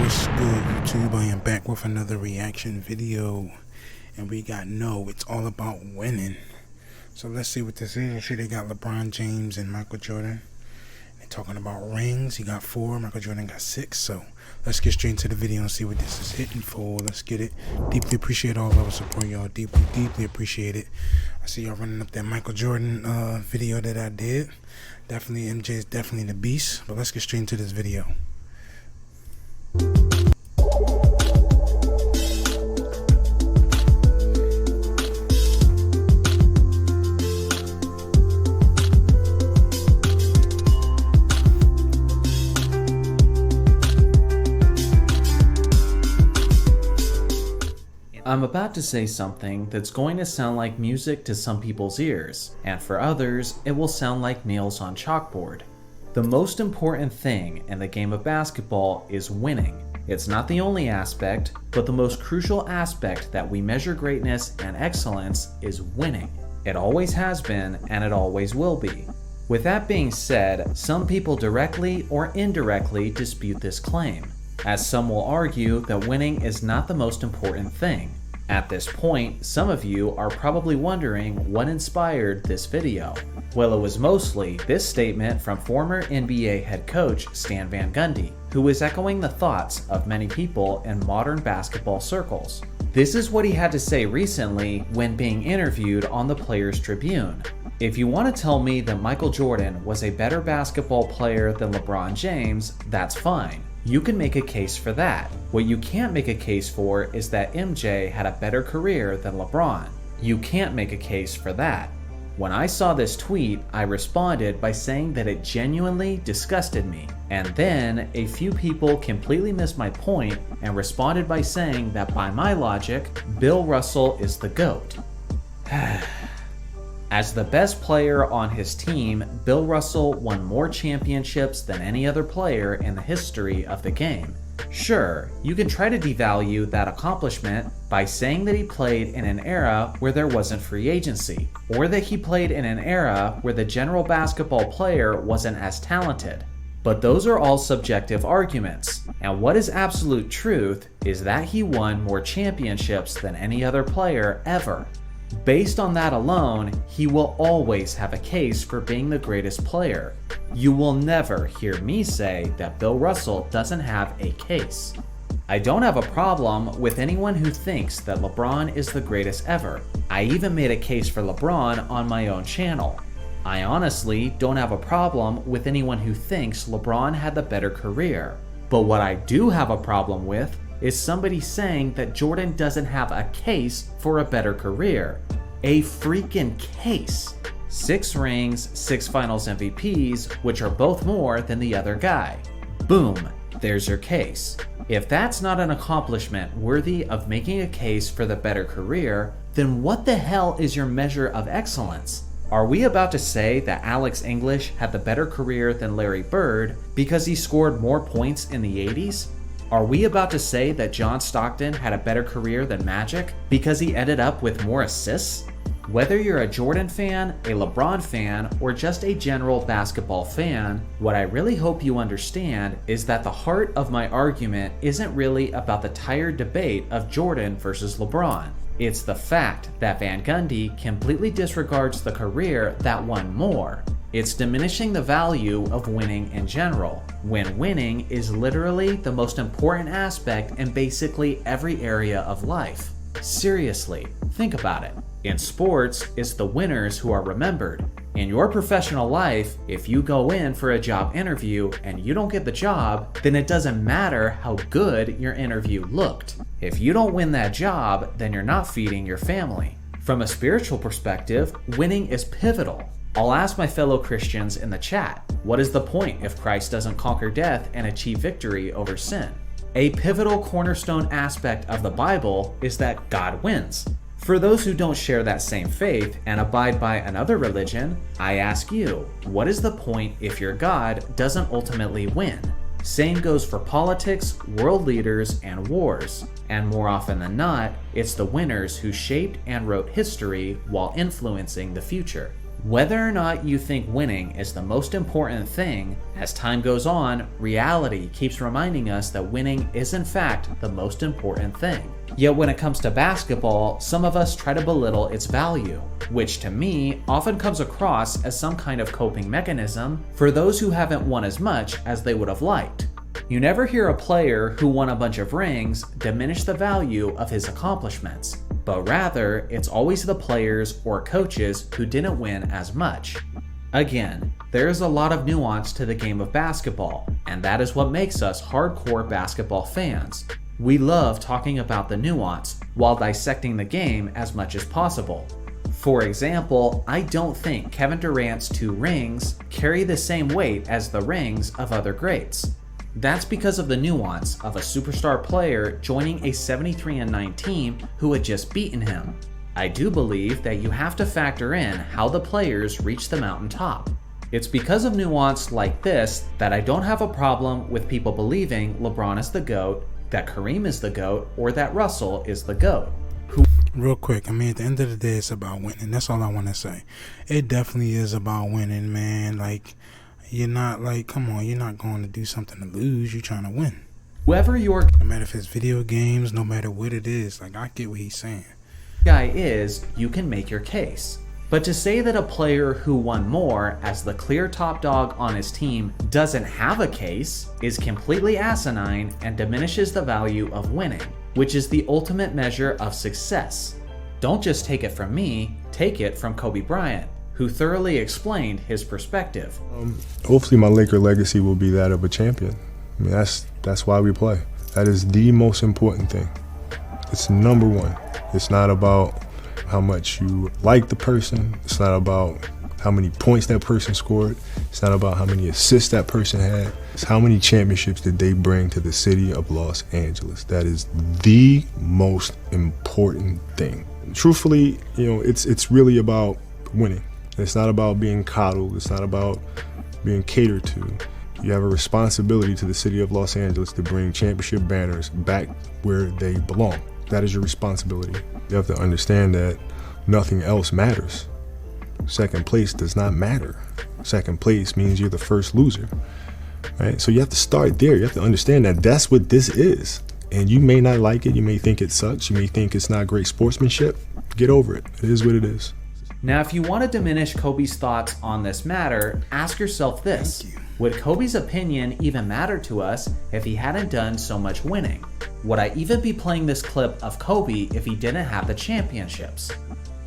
What's good, YouTube? I am back with another reaction video, and we got It's all about winning. So let's see what this is. I see they got LeBron James and Michael Jordan. They're talking about rings. He got 4, Michael Jordan got 6. So let's get straight into the video and see what this is hitting for. Let's get it. Deeply appreciate all of our support, y'all. Deeply appreciate it. I see y'all running up that Michael Jordan video that I did. Definitely, MJ is definitely the beast. But let's get straight into this video. I'm about to say something that's going to sound like music to some people's ears, and for others, it will sound like nails on chalkboard. The most important thing in the game of basketball is winning. It's not the only aspect, but the most crucial aspect that we measure greatness and excellence is winning. It always has been, and it always will be. With that being said, some people directly or indirectly dispute this claim, as some will argue that winning is not the most important thing. At this point, some of you are probably wondering what inspired this video. Well, it was mostly this statement from former NBA head coach Stan Van Gundy, who is echoing the thoughts of many people in modern basketball circles. This is what he had to say recently when being interviewed on the Players Tribune. If you want to tell me that Michael Jordan was a better basketball player than LeBron James, that's fine. You can make a case for that. What you can't make a case for is that MJ had a better career than LeBron. You can't make a case for that. When I saw this tweet, I responded by saying that it genuinely disgusted me. And then a few people completely missed my point and responded by saying that by my logic, Bill Russell is the GOAT. As the best player on his team, Bill Russell won more championships than any other player in the history of the game. Sure, you can try to devalue that accomplishment by saying that he played in an era where there wasn't free agency, or that he played in an era where the general basketball player wasn't as talented. But those are all subjective arguments, and what is absolute truth is that he won more championships than any other player ever. Based on that alone, he will always have a case for being the greatest player. You will never hear me say that Bill Russell doesn't have a case. I don't have a problem with anyone who thinks that LeBron is the greatest ever. I even made a case for LeBron on my own channel. I honestly don't have a problem with anyone who thinks LeBron had the better career. But what I do have a problem with is somebody saying that Jordan doesn't have a case for a better career. A freaking case. 6 rings, 6 finals MVPs, which are both more than the other guy. Boom, there's your case. If that's not an accomplishment worthy of making a case for the better career, then what the hell is your measure of excellence? Are we about to say that Alex English had the better career than Larry Bird because he scored more points in the 80s? Are we about to say that John Stockton had a better career than Magic because he ended up with more assists? Whether you're a Jordan fan, a LeBron fan, or just a general basketball fan, what I really hope you understand is that the heart of my argument isn't really about the tired debate of Jordan versus LeBron. It's the fact that Van Gundy completely disregards the career that won more. It's diminishing the value of winning in general, when winning is literally the most important aspect in basically every area of life. Seriously, think about it. In sports, it's the winners who are remembered. In your professional life, if you go in for a job interview and you don't get the job, then it doesn't matter how good your interview looked. If you don't win that job, then you're not feeding your family. From a spiritual perspective, winning is pivotal. I'll ask my fellow Christians in the chat, what is the point if Christ doesn't conquer death and achieve victory over sin? A pivotal cornerstone aspect of the Bible is that God wins. For those who don't share that same faith and abide by another religion, I ask you, what is the point if your God doesn't ultimately win? Same goes for politics, world leaders, and wars. And more often than not, it's the winners who shaped and wrote history while influencing the future. Whether or not you think winning is the most important thing, as time goes on, reality keeps reminding us that winning is in fact the most important thing. Yet when it comes to basketball, some of us try to belittle its value, which to me often comes across as some kind of coping mechanism for those who haven't won as much as they would have liked. You never hear a player who won a bunch of rings diminish the value of his accomplishments, but rather it's always the players or coaches who didn't win as much. Again, there is a lot of nuance to the game of basketball, and that is what makes us hardcore basketball fans. We love talking about the nuance while dissecting the game as much as possible. For example, I don't think Kevin Durant's 2 rings carry the same weight as the rings of other greats. That's because of the nuance of a superstar player joining a 73-9 team who had just beaten him. I do believe that you have to factor in how the players reach the mountaintop. It's because of nuance like this that I don't have a problem with people believing LeBron is the GOAT, that Kareem is the GOAT, or that Russell is the GOAT. Real quick, at the end of the day, it's about winning. That's all I want to say. It definitely is about winning, man. You're not come on, you're not going to do something to lose. You're trying to win. Whoever your No matter if it's video games, no matter what it is, I get what he's saying. guy is, you can make your case. But to say that a player who won more as the clear top dog on his team doesn't have a case is completely asinine and diminishes the value of winning, which is the ultimate measure of success. Don't just take it from me, take it from Kobe Bryant, who thoroughly explained his perspective. Hopefully my Laker legacy will be that of a champion. That's why we play. That is the most important thing. It's number one. It's not about how much you like the person. It's not about how many points that person scored. It's not about how many assists that person had. It's how many championships did they bring to the city of Los Angeles. That is the most important thing. Truthfully, it's really about winning. It's not about being coddled. It's not about being catered to. You have a responsibility to the city of Los Angeles to bring championship banners back where they belong. That is your responsibility. You have to understand that nothing else matters. Second place does not matter. Second place means you're the first loser, right? So you have to start there. You have to understand that that's what this is. And you may not like it. You may think it sucks. You may think it's not great sportsmanship. Get over it. It is what it is. Now, if you want to diminish Kobe's thoughts on this matter, ask yourself this. Would Kobe's opinion even matter to us if he hadn't done so much winning? Would I even be playing this clip of Kobe if he didn't have the championships?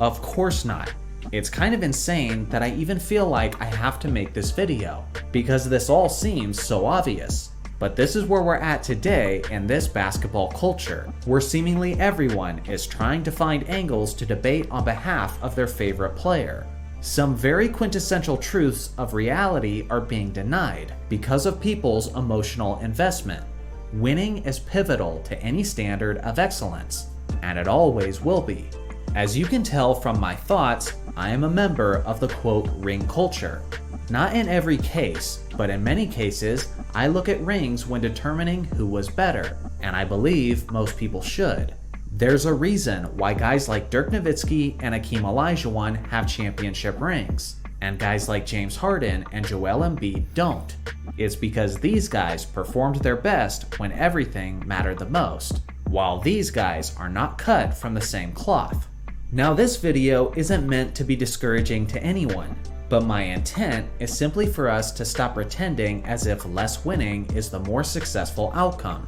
Of course not. It's kind of insane that I even feel like I have to make this video, because this all seems so obvious. But this is where we're at today in this basketball culture, where seemingly everyone is trying to find angles to debate on behalf of their favorite player. Some very quintessential truths of reality are being denied because of people's emotional investment. Winning is pivotal to any standard of excellence, and it always will be. As you can tell from my thoughts, I am a member of the quote ring culture. Not in every case, but in many cases, I look at rings when determining who was better, and I believe most people should. There's a reason why guys like Dirk Nowitzki and Hakeem Olajuwon have championship rings, and guys like James Harden and Joel Embiid don't. It's because these guys performed their best when everything mattered the most, while these guys are not cut from the same cloth. Now, this video isn't meant to be discouraging to anyone, but my intent is simply for us to stop pretending as if less winning is the more successful outcome.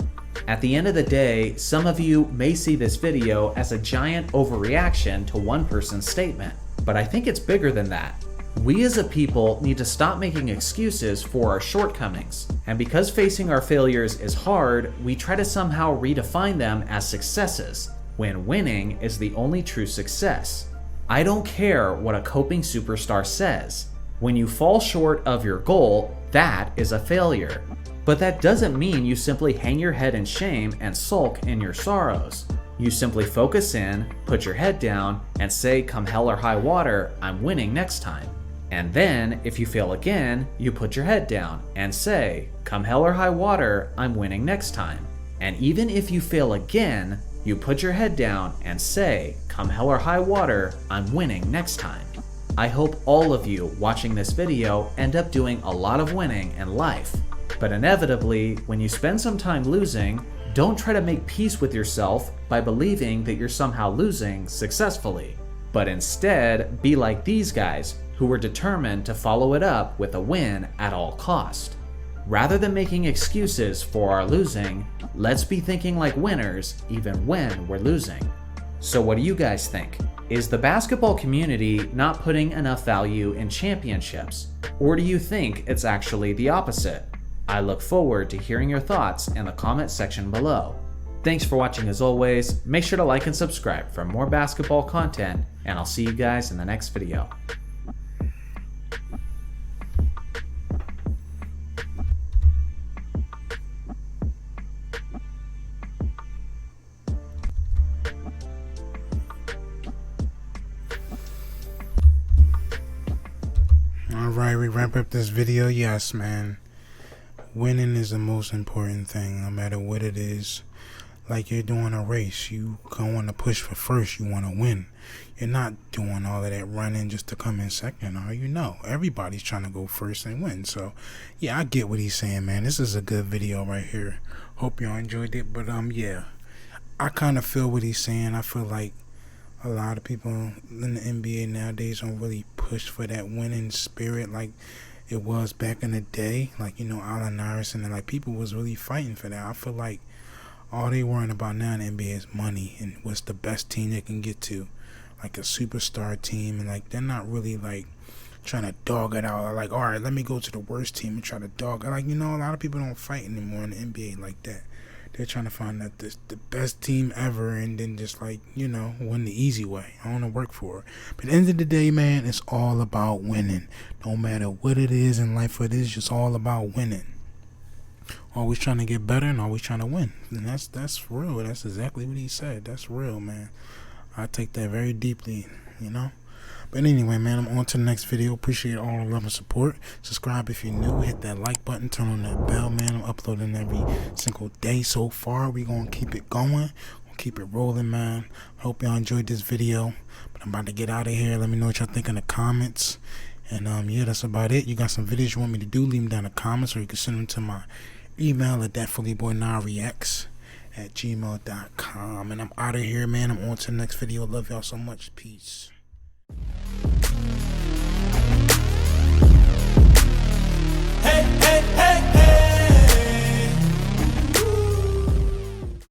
At the end of the day, some of you may see this video as a giant overreaction to one person's statement, but I think it's bigger than that. We as a people need to stop making excuses for our shortcomings, and because facing our failures is hard, we try to somehow redefine them as successes, when winning is the only true success. I don't care what a coping superstar says. When you fall short of your goal, that is a failure. But that doesn't mean you simply hang your head in shame and sulk in your sorrows. You simply focus in, put your head down, and say, come hell or high water, I'm winning next time. And then, if you fail again, you put your head down and say, come hell or high water, I'm winning next time. And even if you fail again, you put your head down and say, come hell or high water, I'm winning next time. I hope all of you watching this video end up doing a lot of winning in life. But inevitably, when you spend some time losing, don't try to make peace with yourself by believing that you're somehow losing successfully. But instead, be like these guys who were determined to follow it up with a win at all cost. Rather than making excuses for our losing, let's be thinking like winners even when we're losing. So what do you guys think? Is the basketball community not putting enough value in championships? Or do you think it's actually the opposite? I look forward to hearing your thoughts in the comment section below. Thanks for watching as always. Make sure to like and subscribe for more basketball content, and I'll see you guys in the next video. Alright, we wrap up this video. Yes, man. Winning is the most important thing, no matter what it is. Like you're doing a race. You want to push for first. You want to win. You're not doing all of that running just to come in second. Or you know, everybody's trying to go first and win. So, yeah, I get what he's saying, man. This is a good video right here. Hope y'all enjoyed it. But, yeah, I kind of feel what he's saying. I feel like a lot of people in the NBA nowadays don't really push for that winning spirit like it was back in the day. Like, you know, Allen Iverson and like people was really fighting for that. I feel like all they worrying about now in the NBA is money and what's the best team they can get to, like a superstar team, and like they're not really like trying to dog it out. Like, all right, let me go to the worst team and try to dog it. Like, you know, a lot of people don't fight anymore in the NBA like that. They're trying to find that the best team ever and then just like, you know, win the easy way. I want to work for it. But at the end of the day, man, it's all about winning. No matter what it is in life, it is just all about winning. Always trying to get better and always trying to win. And that's real. That's exactly what he said. That's real, man. I take that very deeply, you know. But anyway, man, I'm on to the next video. Appreciate all the love and support. Subscribe if you're new. Hit that like button. Turn on that bell, man. I'm uploading every single day so far. We're going to keep it going. We'll keep it rolling, man. Hope y'all enjoyed this video. But I'm about to get out of here. Let me know what y'all think in the comments. And, yeah, that's about it. You got some videos you want me to do, leave them down in the comments. Or you can send them to my email at thatphillyboy9reacts@gmail.com. And I'm out of here, man. I'm on to the next video. Love y'all so much. Peace.